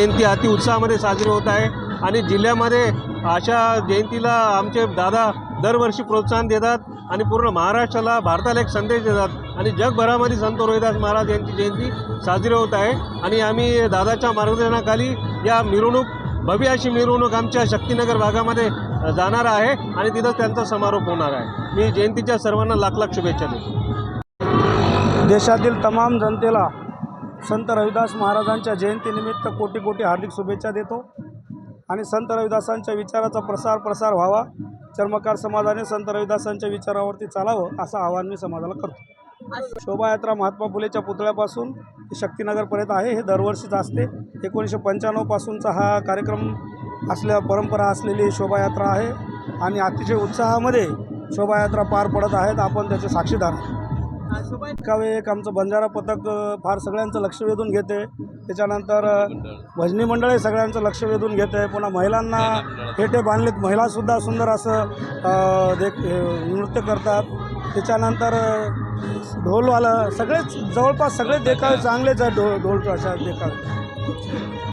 जयंती अति उत्साहामध्ये साजरी होत आहे आणि जिल्ह्यामध्ये अशा जयंतीला आमचे दादा दरवर्षी प्रोत्साहन देतात आणि पूर्ण महाराष्ट्राला भारताला एक संदेश देतात आणि जगभरामध्ये संत रोहिदास महाराज यांची जयंती साजरी होत आहे आणि आम्ही दादाच्या मार्गदर्शनाखाली या मिरवणूक भव्य अशी मिरवणूक आमच्या शक्तिनगर भागामध्ये जाणार आहे आणि तिथंच त्यांचा समारोप होणार आहे। मी जयंतीच्या सर्वांना लाख लाख शुभेच्छा देतो। देशातील तमाम जनतेला संत रविदास महाराजांच्या जयंतीनिमित्त कोटी कोटी हार्दिक शुभेच्छा देतो आणि संत रविदासांच्या विचाराचा प्रसार व्हावा, चर्मकार समाजाने संत रविदासांच्या विचारावरती चालावं असं आवाहन मी समाजाला करतो। शोभायात्रा महात्मा फुलेच्या पुतळ्यापासून शक्तिनगरपर्यंत आहे, हे दरवर्षीच असते। 1995 पासूनचा हा कार्यक्रम असल्या परंपरा असलेली शोभायात्रा आहे आणि अतिशय उत्साहामध्ये शोभायात्रा पार पडत आहेत, आपण त्याचे साक्षीदार आहोत। एक आमचं बंजारा पथक फार सगळ्यांचं लक्ष वेधून घेते, त्याच्यानंतर भजनी मंडळी सगळ्यांचं लक्ष वेधून घेते, पुन्हा महिलांना फेटे बांधलेत, महिलासुद्धा सुंदर असं नृत्य करतात, त्याच्यानंतर ढोलवाला सगळेच जवळपास सगळे देखावे चांगलेच आहेत, ढोल अशा देखावे।